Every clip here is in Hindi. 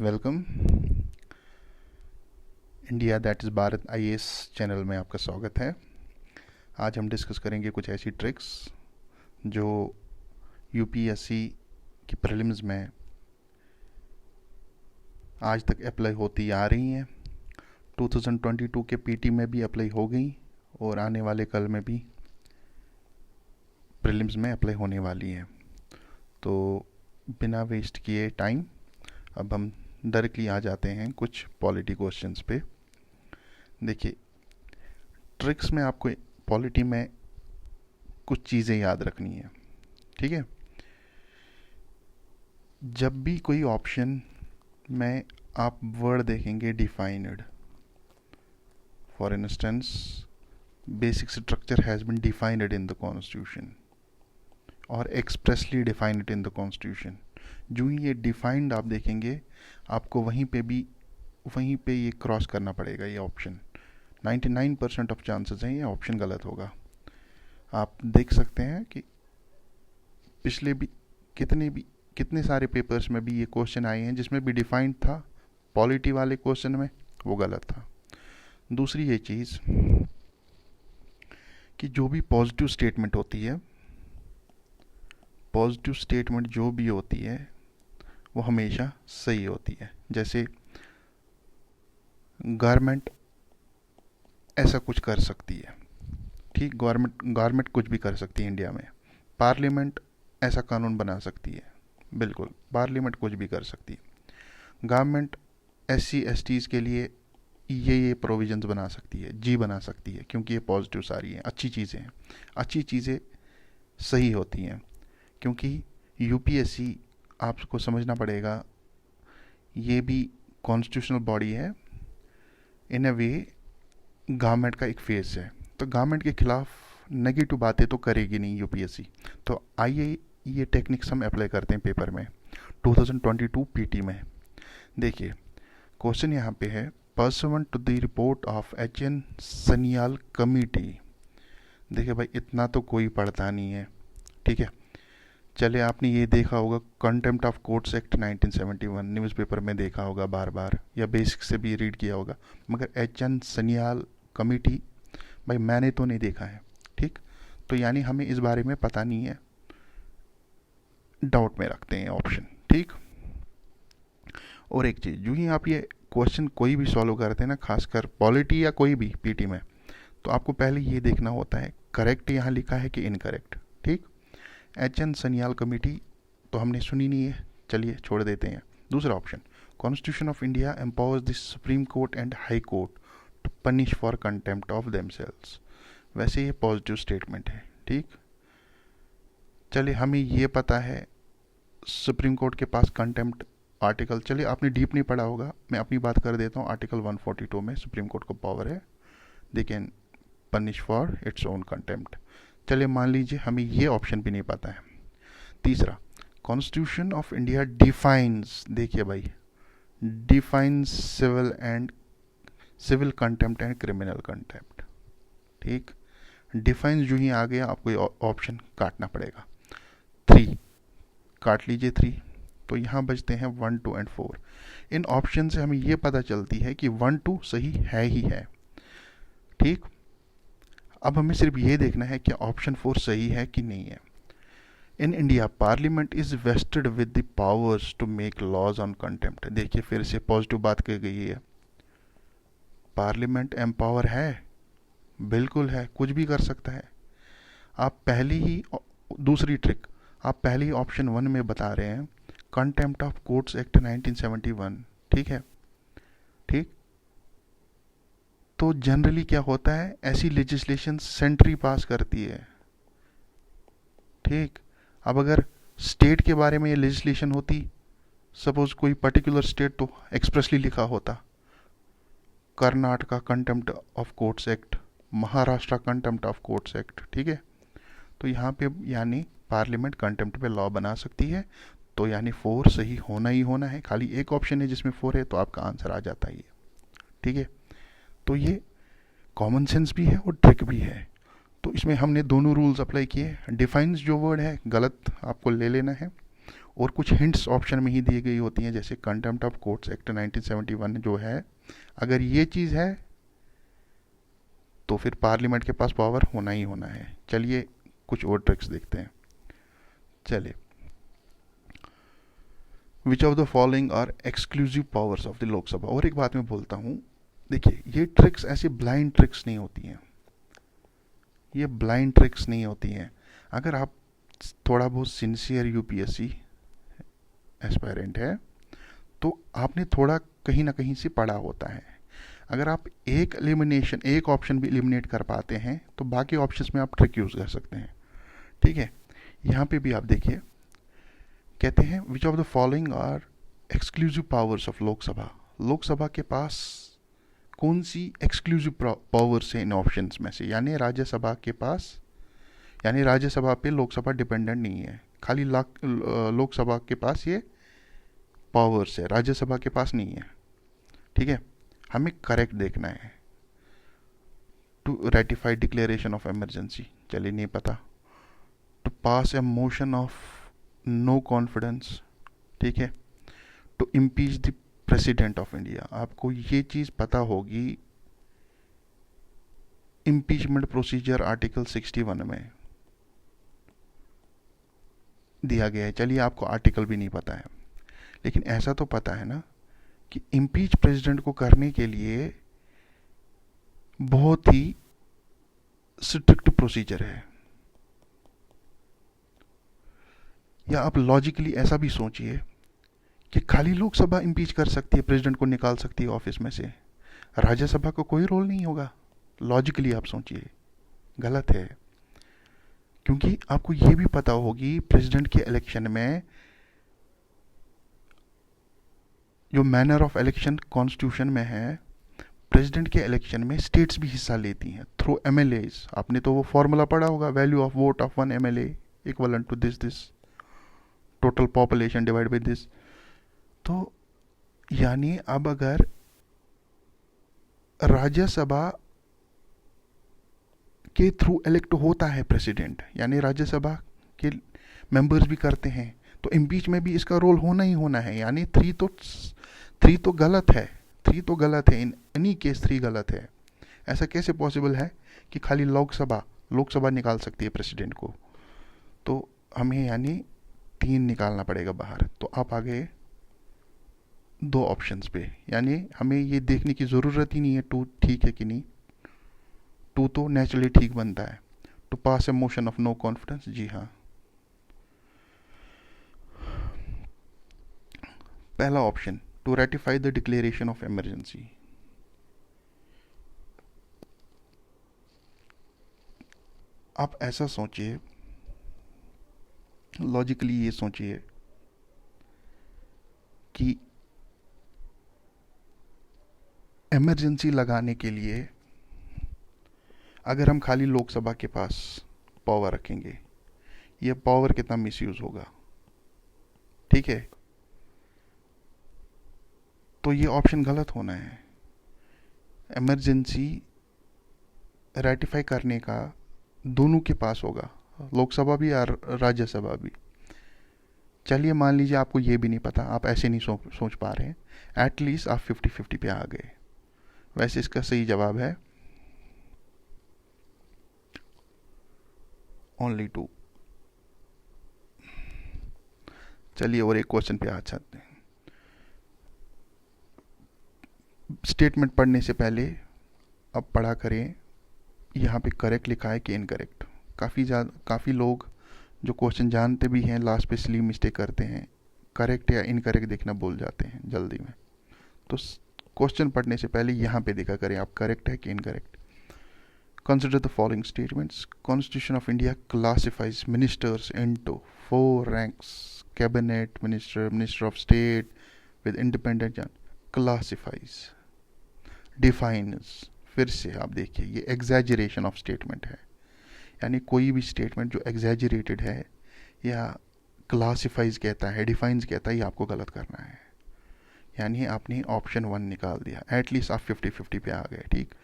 Welcome India that is Bharat IAS channel में आपका स्वागत है। आज हम डिस्कस करेंगे कुछ ऐसी ट्रिक्स जो यूपीएससी की प्रीलिम्स में आज तक अप्लाई होती आ रही हैं। 2022 के पीटी में भी अप्लाई हो गई और आने वाले कल में भी प्रीलिम्स में अप्लाई होने वाली हैं। तो बिना वेस्ट किए टाइम अब हम डायरेक्टली आ जाते हैं कुछ पॉलिटी क्वेश्चंस पे। देखिए, ट्रिक्स में आपको पॉलिटी में कुछ चीज़ें याद रखनी है, ठीक है। जब भी कोई ऑप्शन में आप वर्ड देखेंगे defined, for instance basic structure has been defined in the constitution और expressly defined in the constitution, जो ही ये डिफाइंड आप देखेंगे आपको वहीं पे ये क्रॉस करना पड़ेगा। ये ऑप्शन 99% ऑफ चांसेस हैं ये ऑप्शन गलत होगा। आप देख सकते हैं कि पिछले भी कितने सारे पेपर्स में भी ये क्वेश्चन आए हैं जिसमें भी डिफाइंड था, पॉलिटी वाले क्वेश्चन में वो गलत था। दूसरी ये चीज़ कि जो भी पॉजिटिव स्टेटमेंट होती है, पॉजिटिव स्टेटमेंट जो भी होती है वो हमेशा सही होती है। जैसे गवर्नमेंट ऐसा कुछ कर सकती है, ठीक, गवर्नमेंट कुछ भी कर सकती है इंडिया में। पार्लियामेंट ऐसा कानून बना सकती है, बिल्कुल पार्लियामेंट कुछ भी कर सकती है। गवर्नमेंट SC STs के लिए ये प्रोविजंस बना सकती है, बना सकती है, क्योंकि ये पॉजिटिव सारी हैं, अच्छी चीज़ें हैं। अच्छी चीज़ें सही होती हैं, क्योंकि यूपीएससी आपको समझना पड़ेगा ये भी कॉन्स्टिट्यूशनल बॉडी है, इन अ वे गवर्नमेंट का एक फेस है, तो गवर्नमेंट के खिलाफ नेगेटिव बातें तो करेगी नहीं यूपीएससी। तो आइए ये टेक्निक्स हम अप्लाई करते हैं पेपर में 2022 पीटी में। देखिए, क्वेश्चन यहाँ पे है, pursuant to the report of HN Sanyal committee. देखिए भाई, इतना तो कोई पढ़ता नहीं है, ठीक है। चले, आपने ये देखा होगा contempt of courts act 1971, newspaper में देखा होगा बार बार, या बेसिक से भी रीड किया होगा, मगर HN सनियाल कमेटी भाई मैंने तो नहीं देखा है, ठीक। तो यानी हमें इस बारे में पता नहीं है, डाउट में रखते हैं ऑप्शन, ठीक। और एक चीज़, जो ही आप ये क्वेश्चन कोई भी सॉल्व करते हैं ना, खासकर पॉलिटी या कोई भी पीटी में, तो आपको पहले ये देखना होता है करेक्ट यहाँ लिखा है कि इनकरेक्ट, ठीक। HN सनियाल कमेटी तो हमने सुनी नहीं है, चलिए छोड़ देते हैं। दूसरा option, constitution of India empowers the supreme court and high court to punish for contempt of themselves. वैसे ये पॉजिटिव स्टेटमेंट है, ठीक। चलिए, हमें ये पता है सुप्रीम कोर्ट के पास कंटेम्प्ट आर्टिकल, चलिए आपने डीप नहीं पढ़ा होगा, मैं अपनी बात कर देता हूँ। आर्टिकल 142 में सुप्रीम कोर्ट को पावर है, they can punish for its own contempt. चलिए मान लीजिए हमें ये ऑप्शन भी नहीं पता है। तीसरा, कॉन्स्टिट्यूशन ऑफ इंडिया डिफाइंस, देखिए भाई, defines civil contempt and criminal contempt, ठीक। डिफाइंस जो ही आ गया आपको ऑप्शन काटना पड़ेगा। 3 काट लीजिए 3, तो यहाँ बचते हैं 1, 2 एंड 4। इन ऑप्शन से हमें ये पता चलती है कि 1, 2 सही है ही है, ठीक। अब हमें सिर्फ ये देखना है कि ऑप्शन 4 सही है कि नहीं है। In India parliament is vested with the powers to make laws on contempt. देखिए, फिर से पॉजिटिव बात कही गई है, पार्लियामेंट एम्पावर है, बिल्कुल है, कुछ भी कर सकता है। आप पहली ही, दूसरी ट्रिक, आप पहले ही ऑप्शन 1 में बता रहे हैं कंटेम्प्ट ऑफ कोर्ट्स एक्ट 1971, ठीक है, ठीक। तो जनरली क्या होता है, ऐसी लेजिस्लेशन सेंट्री पास करती है, ठीक। अब अगर स्टेट के बारे में ये लेजिस्लेशन होती, सपोज कोई पर्टिकुलर स्टेट, तो एक्सप्रेसली लिखा होता Karnataka contempt of courts act, Maharashtra contempt of courts act, ठीक है। तो यहाँ पे यानी पार्लियामेंट कंटेम्प्ट पे लॉ बना सकती है, तो यानी 4 सही होना ही होना है। खाली एक ऑप्शन है जिसमें 4 है, तो आपका आंसर आ जाता है ये, ठीक है। तो ये कॉमन सेंस भी है और ट्रिक भी है। तो इसमें हमने दोनों रूल्स अप्लाई किए। डिफाइंस जो वर्ड है गलत आपको ले लेना है, और कुछ हिंट्स ऑप्शन में ही दी गई होती हैं, जैसे कंटेम्प्ट ऑफ कोर्ट्स एक्ट 1971 जो है, अगर ये चीज़ है तो फिर पार्लियामेंट के पास पावर होना ही होना है। चलिए कुछ और ट्रिक्स देखते हैं। चलिए, which of the following are exclusive powers of the Lok Sabha. और एक बात मैं बोलता हूँ, देखिए ये ट्रिक्स ऐसे ब्लाइंड ट्रिक्स नहीं होती हैं, ये ब्लाइंड ट्रिक्स नहीं होती हैं। अगर आप थोड़ा बहुत सिंसियर यूपीएससी एस्पायरेंट है तो आपने थोड़ा कहीं ना कहीं से पढ़ा होता है। अगर आप एक ऑप्शन भी एलिमिनेट कर पाते हैं तो बाकी ऑप्शंस में आप ट्रिक यूज़ कर सकते हैं। ठीक है, यहाँ पे भी आप देखिए, कहते हैं which of the following are exclusive powers of Lok Sabha. Lok Sabha के पास कौन सी एक्सक्लूसिव पावर्स है इन ऑप्शंस में से, यानी राज्यसभा के पास, यानी राज्यसभा पे लोकसभा डिपेंडेंट नहीं है, खाली लोकसभा के पास ये पावर्स है, राज्यसभा के पास नहीं है। ठीक है, हमें करेक्ट देखना है। To ratify declaration of emergency, चलिए नहीं पता। To pass a motion of no confidence, ठीक है। To impeach the president of India, आपको ये चीज़ पता होगी, इम्पीचमेंट प्रोसीजर आर्टिकल 61 में दिया गया है। चलिए आपको आर्टिकल भी नहीं पता है, लेकिन ऐसा तो पता है ना कि इम्पीच प्रेसिडेंट को करने के लिए बहुत ही स्ट्रिक्ट प्रोसीजर है। या आप लॉजिकली ऐसा भी सोचिए कि खाली लोकसभा इम्पीच कर सकती है, प्रेसिडेंट को निकाल सकती है ऑफिस में से, राज्यसभा को कोई रोल नहीं होगा। लॉजिकली आप सोचिए, गलत है। क्योंकि आपको ये भी पता होगी प्रेसिडेंट के इलेक्शन में जो मैनर ऑफ इलेक्शन कॉन्स्टिट्यूशन में है, प्रेसिडेंट के इलेक्शन में स्टेट्स भी हिस्सा लेती हैं थ्रू एमएलएज। आपने तो वो फॉर्मूला पढ़ा होगा, value of vote of one MLA equivalent to this total population divide by this. तो यानी अब अगर राज्यसभा के थ्रू इलेक्ट होता है प्रेसिडेंट, यानी राज्यसभा के मेंबर्स भी करते हैं, तो इम्पीच में भी इसका रोल होना ही होना है। यानी थ्री तो गलत है, थ्री तो गलत है, इन एनी केस थ्री गलत है। ऐसा कैसे पॉसिबल है कि खाली लोकसभा निकाल सकती है प्रेसिडेंट को? तो हमें यानी 3 निकालना पड़ेगा बाहर। तो आप आ गए 2 ऑप्शंस पे, यानी हमें ये देखने की ज़रूरत ही नहीं है 2 ठीक है कि नहीं, 2 तो नेचुरली ठीक बनता है। To pass a motion of no confidence, जी हाँ। पहला option, to ratify the declaration of emergency. आप ऐसा सोचिए, लॉजिकली ये सोचिए कि इमरजेंसी लगाने के लिए अगर हम खाली लोकसभा के पास पावर रखेंगे, ये पावर कितना मिसयूज होगा। ठीक है, तो ये ऑप्शन गलत होना है। इमरजेंसी रेटिफाई करने का दोनों के पास होगा, लोकसभा भी और राज्यसभा भी। चलिए मान लीजिए आपको ये भी नहीं पता, आप ऐसे नहीं सोच पा रहे हैं, एटलीस्ट आप 50-50 पे आ गए। वैसे इसका सही जवाब है ओनली 2। चलिए और एक क्वेश्चन पे आ जाते हैं। स्टेटमेंट पढ़ने से पहले अब पढ़ा करें यहाँ पे करेक्ट लिखा है कि इनकरेक्ट। काफ़ी लोग जो क्वेश्चन जानते भी हैं लास्ट पे स्लीप मिस्टेक करते हैं, करेक्ट या इनकरेक्ट देखना भूल जाते हैं जल्दी में। तो क्वेश्चन पढ़ने से पहले यहाँ पे देखा करें आप करेक्ट है कि incorrect. Consider the following statements. Constitution of India classifies ministers into 4 ranks, cabinet minister, minister of state with independent, classifies, defines. फिर से आप देखिए, ये एग्जैजरेशन ऑफ स्टेटमेंट है, यानी कोई भी स्टेटमेंट जो एग्जैजरेटेड है या क्लासिफाइज कहता है, डिफाइंस कहता है, ये आपको गलत करना है। यानी आपने ऑप्शन 1 निकाल दिया, एटलीस्ट आप 50-50 पे आ गए। ठीक।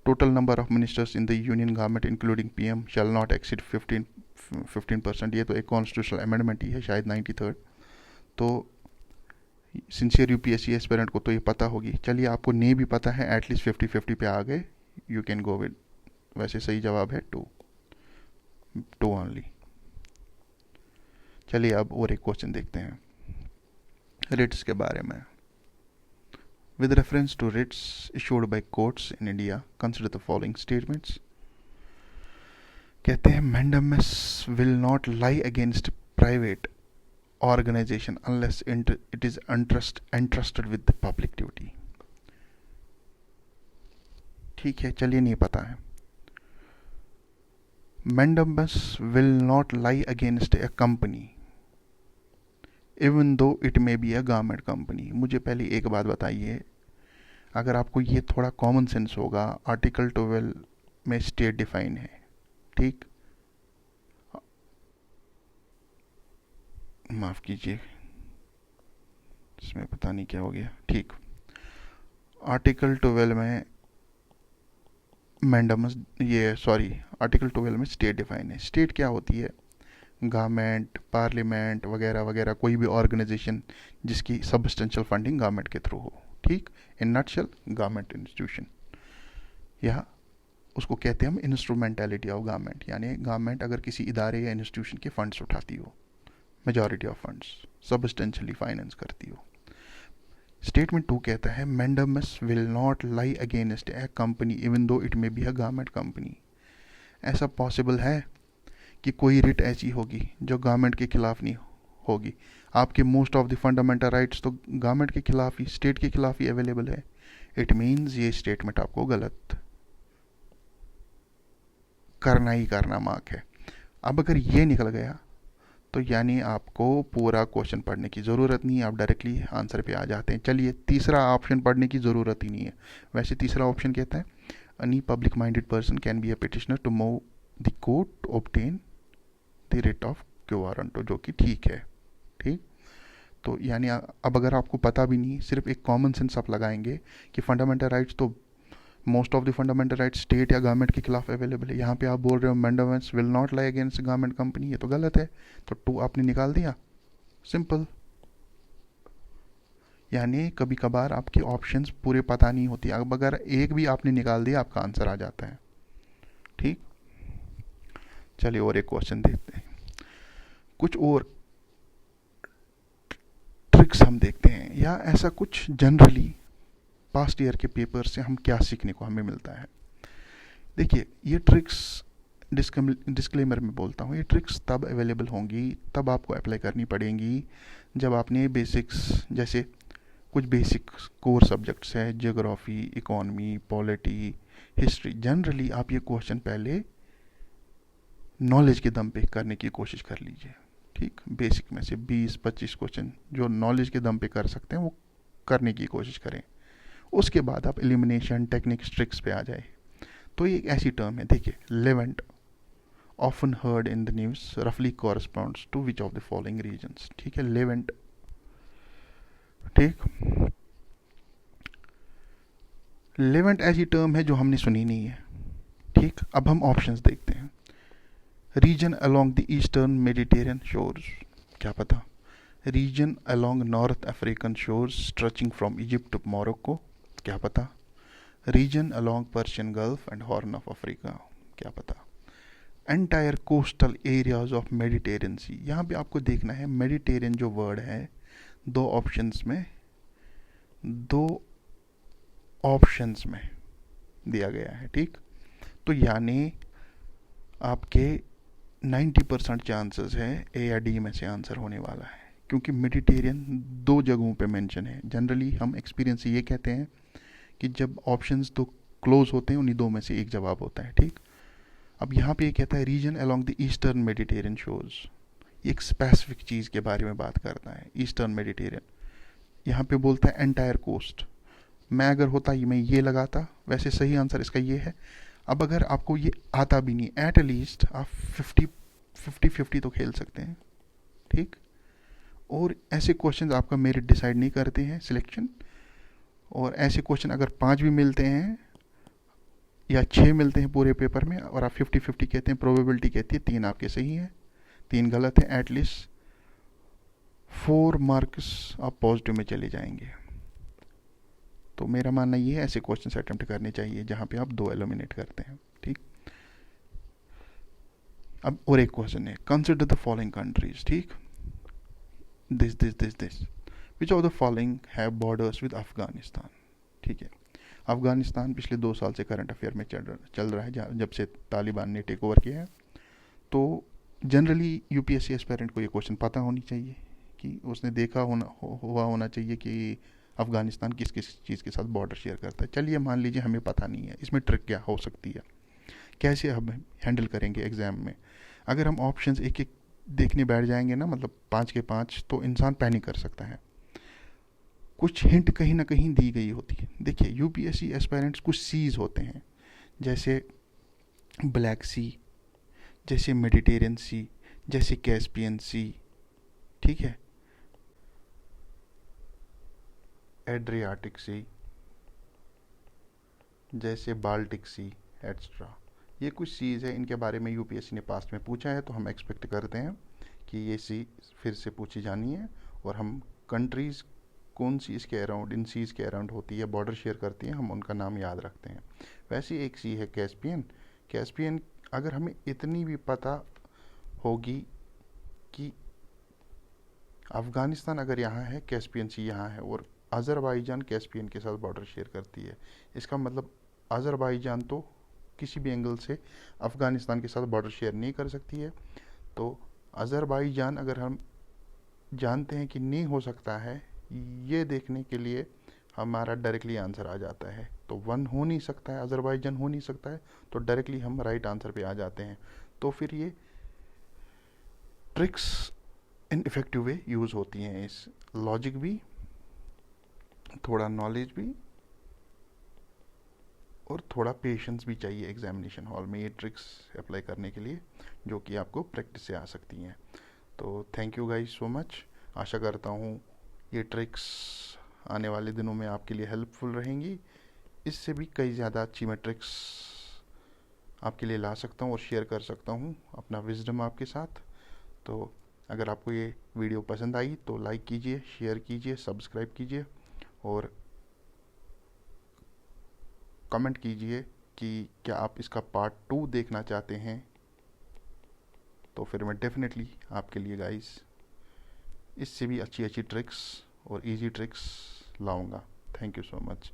Total number of ministers in the union government including PM shall not exceed 15%। ये तो एक कॉन्स्टिट्यूशनल अमेंडमेंट ही है, शायद 93rd। तो सिंसियर यूपीएससी एस्पिरेंट को तो ये पता होगी। चलिए, आपको नहीं भी पता है, एटलीस्ट 50-50 पे आ गए, यू कैन गो विद। वैसे सही जवाब है टू, टू ओनली। चलिए अब और एक क्वेश्चन देखते हैं रिट्स के बारे में। With reference to writs issued by courts in India, consider the following statements. कहते हैं mandamus will not lie against private organization unless it is entrusted with the public duty। ठीक है, चलिए नहीं पता है। mandamus will not lie against a company even though it may be a government company। मुझे पहले एक बात बताइए, अगर आपको ये थोड़ा कॉमन सेंस होगा, आर्टिकल 12 में स्टेट डिफाइन है, ठीक, माफ कीजिए इसमें पता नहीं क्या हो गया, ठीक, आर्टिकल 12 में मैंडामस, ये सॉरी, आर्टिकल 12 में स्टेट डिफाइन है। स्टेट क्या होती है? गवर्नमेंट, पार्लियामेंट वगैरह वगैरह, कोई भी ऑर्गेनाइजेशन जिसकी सब्सटेंशियल फंडिंग गवर्नमेंट के थ्रू हो, ठीक, इन नटशेल गवर्नमेंट इंस्टीट्यूशन, या उसको कहते हैं हम इंस्ट्रूमेंटेलिटी ऑफ गवर्नमेंट, यानी गवर्नमेंट अगर किसी इदारे या इंस्टीट्यूशन के फंड्स उठाती हो, majority of funds substantially finance करती हो। स्टेटमेंट 2 कहता है mandamus will not lie against A company even though it may be a government company. ऐसा पॉसिबल है कि कोई रिट ऐसी होगी जो गवर्नमेंट के खिलाफ नहीं होगी? आपके most of the fundamental rights तो गवर्नमेंट के खिलाफ ही, स्टेट के खिलाफ ही अवेलेबल है। इट मीन्स ये स्टेटमेंट आपको गलत करना ही करना मार्क है। अब अगर ये निकल गया तो यानी आपको पूरा क्वेश्चन पढ़ने की ज़रूरत नहीं है, आप डायरेक्टली आंसर पे आ जाते हैं। चलिए, तीसरा ऑप्शन पढ़ने की ज़रूरत ही नहीं है। वैसे तीसरा ऑप्शन कहता है any public minded person can be a petitioner to move the court obtain the writ of quo warranto, जो कि ठीक है, ठीक। तो यानी अब अगर आपको पता भी नहीं, सिर्फ एक कॉमन सेंस आप लगाएंगे कि फंडामेंटल राइट्स तो most of the fundamental rights state या गवर्नमेंट के खिलाफ अवेलेबल है। यहाँ पे आप बोल रहे हो mandamus will not lie against government company, ये तो गलत है। तो 2 आपने निकाल दिया, सिंपल। यानी कभी कभार आपके ऑप्शंस पूरे पता नहीं होती, अब अगर एक भी आपने निकाल दिया आपका आंसर आ जाता है, ठीक। चलिए और एक क्वेश्चन देखते हैं, कुछ और ट्रिक्स हम देखते हैं, या ऐसा कुछ जनरली पास्ट ईयर के पेपर से हम क्या सीखने को हमें मिलता है। देखिए, ये ट्रिक्स डिस्क्लेमर में बोलता हूँ, ये ट्रिक्स तब अवेलेबल होंगी, तब आपको अप्लाई करनी पड़ेंगी जब आपने बेसिक्स, जैसे कुछ बेसिक कोर सब्जेक्ट्स है, geography, economy, polity, history, generally आप ये क्वेश्चन पहले नॉलेज के दम पे करने की कोशिश कर लीजिए, ठीक। बेसिक में से 20-25 क्वेश्चन जो नॉलेज के दम पे कर सकते हैं वो करने की कोशिश करें। उसके बाद आप एलिमिनेशन टेक्निक्स, ट्रिक्स पे आ जाए। तो ये एक ऐसी टर्म है, देखिए, Levant often heard in the news रफली corresponds to which of the following regions, ठीक है, लेवेंट, ठीक। लेवेंट ऐसी टर्म है जो हमने सुनी नहीं है, ठीक। अब हम ऑप्शंस देखते हैं। Region along the eastern Mediterranean shores, क्या पता। Region along North African shores stretching from Egypt to Morocco, क्या पता। Region along Persian Gulf and Horn of Africa, क्या पता। Entire coastal areas of Mediterranean Sea, यहाँ पे आपको देखना है मेडिटेरियन जो वर्ड है दो ऑप्शंस में दिया गया है, ठीक। तो यानी आपके 90% चांसेस है ए या डी में से आंसर होने वाला है, क्योंकि मेडिटेरियन 2 जगहों पे मेंशन है। जनरली हम एक्सपीरियंस से ये कहते हैं कि जब ऑप्शंस तो क्लोज होते हैं उन्हीं 2 में से एक जवाब होता है, ठीक। अब यहाँ पे ये कहता है region along the eastern Mediterranean shores, एक स्पेसिफिक चीज़ के बारे में बात करता है, ईस्टर्न मेडिटेरियन। यहाँ पे बोलता है एंटायर कोस्ट, मैं अगर होता मैं ये लगाता, वैसे सही आंसर इसका ये है। अब अगर आपको ये आता भी नहीं, एट लीस्ट आप 50-50 तो खेल सकते हैं, ठीक। और ऐसे क्वेश्चन आपका मेरिट डिसाइड नहीं करते हैं सिलेक्शन, और ऐसे क्वेश्चन अगर 5 भी मिलते हैं या 6 मिलते हैं पूरे पेपर में और आप 50-50 कहते हैं, प्रोबेबिलिटी कहती है 3 आपके सही हैं, 3 गलत हैं, एटलीस्ट 4 मार्क्स आप पॉजिटिव में चले जाएंगे। तो मेरा मानना ये है ऐसे क्वेश्चन अटेम्प्ट करने चाहिए जहाँ पे आप 2 एलिमिनेट करते हैं। ठीक, अब और एक क्वेश्चन है, कंसिडर द फॉलोइंग कंट्रीज। ठीक, this which of the following have borders with Afghanistan. ठीक है, अफगानिस्तान पिछले 2 साल से करंट अफेयर में चल रहा है जब से तालिबान ने टेक ओवर किया है। तो जनरली यूपीएससी एस्पायरेंट को ये क्वेश्चन पता होनी चाहिए कि उसने देखा हुआ होना चाहिए कि अफगानिस्तान किस किस चीज़ के साथ बॉर्डर शेयर करता है। चलिए मान लीजिए हमें पता नहीं है, इसमें ट्रिक क्या हो सकती है, कैसे हम हैंडल करेंगे एग्ज़ाम में। अगर हम ऑप्शंस एक एक देखने बैठ जाएंगे ना, मतलब 5 के 5, तो इंसान पैनिक कर सकता है। कुछ हिंट कहीं ना कहीं दी गई होती है। देखिए यूपीएससी एस्पायरेंट्स कुछ सीज होते हैं, जैसे ब्लैक सी, जैसे मेडिटेरियन सी, जैसे कैस्पियन सी, ठीक है, एड्रियाटिक सी, जैसे बाल्टिक सी, एट्सट्रा। ये कुछ सीज है, इनके बारे में यूपीएससी ने पास्ट में पूछा है, तो हम एक्सपेक्ट करते हैं कि ये सी फिर से पूछी जानी है। और हम कंट्रीज़ कौन सी इसके अराउंड, इन सीज़ के अराउंड होती है, बॉर्डर शेयर करती हैं, हम उनका नाम याद रखते हैं। वैसे एक सी है कैस्पियन। कैस्पियन अगर हमें इतनी भी पता होगी कि अफ़गानिस्तान अगर यहाँ है, कैस्पियन सी यहाँ है, और अज़रबाईजान कैस्पियन के साथ बॉर्डर शेयर करती है, इसका मतलब अज़रबाईजान तो किसी भी एंगल से अफ़गानिस्तान के साथ बॉर्डर शेयर नहीं कर सकती है। तो अज़रबाईजान अगर हम जानते हैं कि नहीं हो सकता है, ये देखने के लिए हमारा डायरेक्टली आंसर आ जाता है। तो 1 हो नहीं सकता है, अज़रबाईजान हो नहीं सकता है, तो डायरेक्टली हम राइट आंसर पे आ जाते हैं। तो फिर ये ट्रिक्स इन इफ़ेक्टिव वे यूज़ होती हैं। इस लॉजिक भी, थोड़ा नॉलेज भी, और थोड़ा पेशेंस भी चाहिए एग्जामिनेशन हॉल में ये ट्रिक्स अप्लाई करने के लिए, जो कि आपको प्रैक्टिस से आ सकती हैं। तो thank you guys so much. आशा करता हूँ ये ट्रिक्स आने वाले दिनों में आपके लिए हेल्पफुल रहेंगी। इससे भी कई ज़्यादा अच्छी मैं ट्रिक्स आपके लिए ला सकता हूँ और शेयर कर सकता हूँ अपना विजडम आपके साथ। तो अगर आपको ये वीडियो पसंद आई तो लाइक कीजिए, शेयर कीजिए, सब्सक्राइब कीजिए, और कमेंट कीजिए कि क्या आप इसका पार्ट 2 देखना चाहते हैं। तो फिर मैं डेफिनेटली आपके लिए गाइस इससे भी अच्छी अच्छी ट्रिक्स और इजी ट्रिक्स लाऊंगा। Thank you so much.